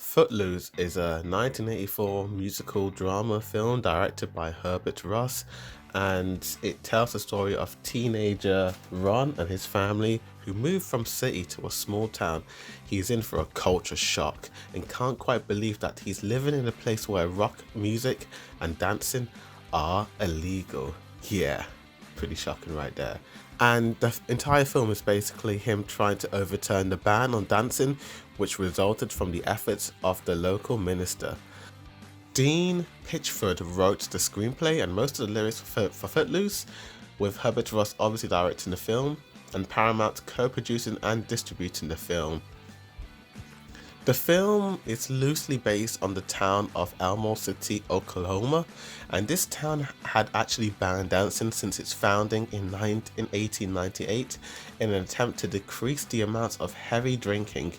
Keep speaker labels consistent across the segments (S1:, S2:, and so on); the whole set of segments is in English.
S1: Footloose is a 1984 musical drama film directed by Herbert Ross, and it tells the story of teenager Ron and his family who move from city to a small town. He's in for a culture shock and can't quite believe that he's living in a place where rock music and dancing are illegal. Yeah, pretty shocking right there. And the entire film is basically him trying to overturn the ban on dancing, which resulted from the efforts of the local minister. Dean Pitchford wrote the screenplay and most of the lyrics for Footloose, with Herbert Ross obviously directing the film and Paramount co-producing and distributing the film. The film is loosely based on the town of Elmo City, Oklahoma, and this town had actually banned dancing since its founding in 1898 in an attempt to decrease the amount of heavy drinking.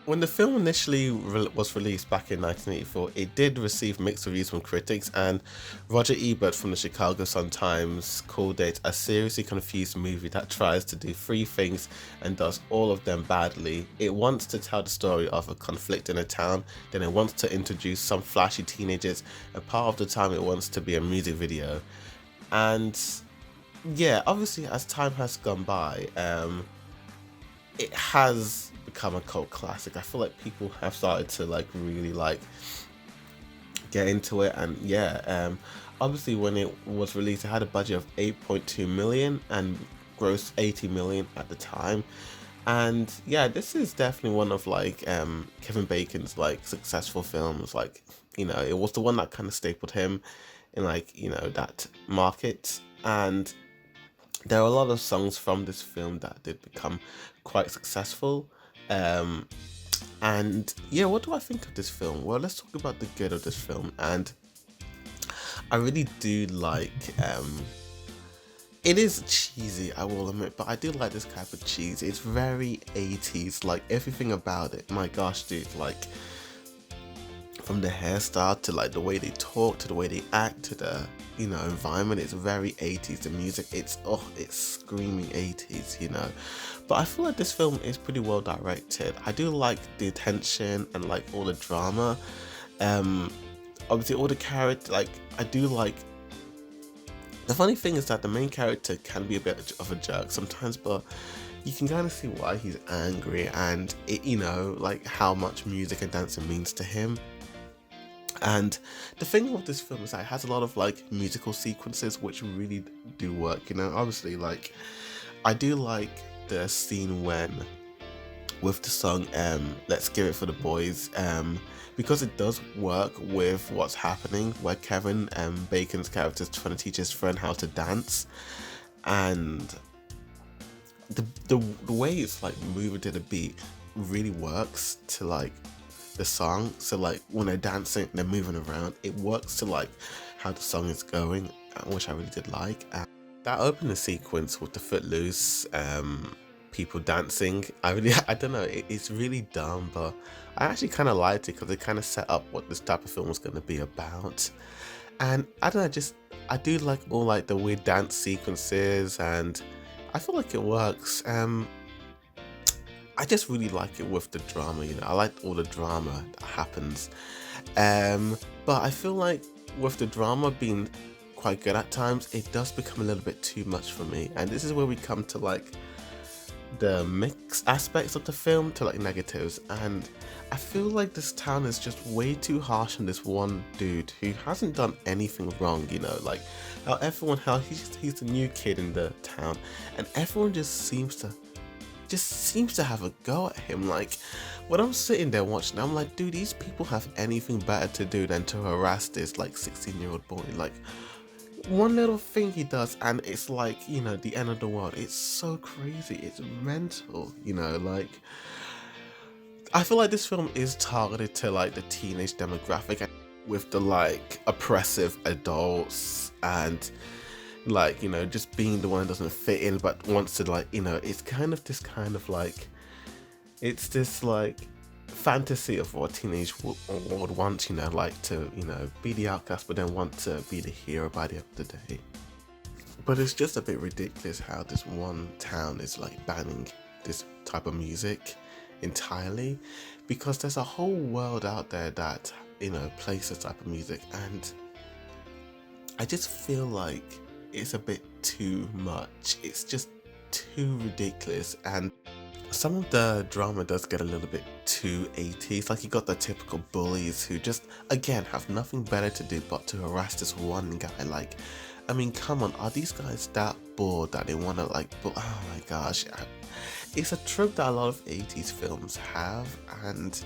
S1: When the film initially was released back in 1984, it did receive mixed reviews from critics, and Roger Ebert from the Chicago Sun-Times called it a seriously confused movie that tries to do three things and does all of them badly. It wants to tell the story of a conflict in a town, then it wants to introduce some flashy teenagers, and part of the time it wants to be a music video. And yeah, obviously as time has gone by, it has become a cult classic. I feel like people have started to really get into it, and obviously when it was released it had a budget of 8.2 million and grossed 80 million at the time. And yeah, this is definitely one of Keven Bacon's successful films. It was the one that kind of stapled him in that market. And there are a lot of songs from this film that did become quite successful. And yeah, what do I think of this film? Well, let's talk about the good of this film. And I really do it is cheesy, I will admit, but I do like this type of cheese. It's very 80s, everything about it. My gosh, dude, from the hairstyle to the way they talk to the way they act to the environment, it's very 80s. The music, it's screaming 80s. But I feel like this film is pretty well directed. I do like the attention and all the drama. Obviously all the character, I do like. The funny thing is that the main character can be a bit of a jerk sometimes, but you can kind of see why he's angry, and it how much music and dancing means to him. And the thing with this film is that it has a lot of musical sequences which really do work. Obviously I do like the scene when with the song Let's Give It for the Boys, because it does work with what's happening, where Keven Bacon's character is trying to teach his friend how to dance, and the way it's moving to the beat really works to the song. So when they're dancing, they're moving around, it works to how the song is going, which I really did like. And that opening sequence with the Footloose people dancing, I don't know, it's really dumb, but I actually kind of liked it because it kind of set up what this type of film was going to be about. And I don't know, I do like all the weird dance sequences, and I feel like it works. I just really like it with the drama, I like all the drama that happens. But I feel like with the drama being quite good at times, it does become a little bit too much for me. And this is where we come to the mixed aspects of the film to negatives. And I feel like this town is just way too harsh on this one dude who hasn't done anything wrong, how he's the new kid in the town, and everyone just seems to have a go at him. When I'm sitting there watching, I'm like, dude, these people have anything better to do than to harass this 16-year-old boy. One little thing he does and it's the end of the world. It's so crazy, it's mental. I feel like this film is targeted to the teenage demographic, with the oppressive adults, and just being the one that doesn't fit in but wants to it's kind of this it's this fantasy of what a teenage would want, to be the outcast but then want to be the hero by the end of the day. But it's just a bit ridiculous how this one town is banning this type of music entirely, because there's a whole world out there that, you know, plays this type of music, and I just feel like it's a bit too much. It's just too ridiculous, and some of the drama does get a little bit too 80s. Like, you got the typical bullies who just, again, have nothing better to do but to harass this one guy. Like, I mean, come on, are these guys that bored that they want to, like, oh my gosh. It's a trope that a lot of 80s films have, and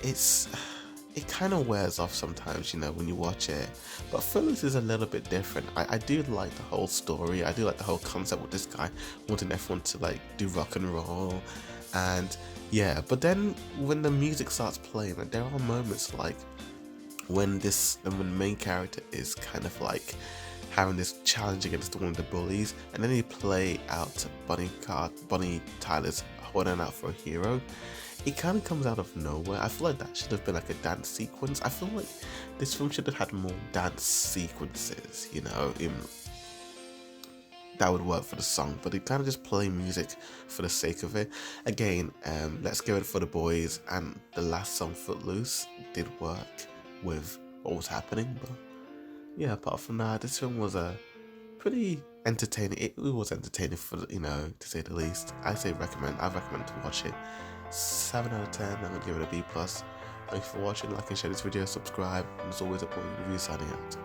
S1: it kind of wears off sometimes, you know, when you watch it. But Footloose is a little bit different. I do like the whole story. I do like the whole concept with this guy wanting everyone to, like, do rock and roll. And yeah, but then when the music starts playing, like, there are moments like when the main character is kind of like having this challenge against one of the bullies, and then they play out Bonnie Tyler's Holding Out for a Hero. It kind of comes out of nowhere. I feel like that should have been like a dance sequence. I feel like this film should have had more dance sequences, you know, that would work for the song, but they kind of just play music for the sake of it. Again, Let's Give It for the Boys and the last song, Footloose, did work with what was happening, but yeah, apart from that, this film was a pretty entertaining. It was entertaining, for, you know, to say the least. I recommend to watch it. 7 out of 10. I'm gonna give it a B+. Thanks for watching. Like and share this video, subscribe, and as always, a point of review signing out.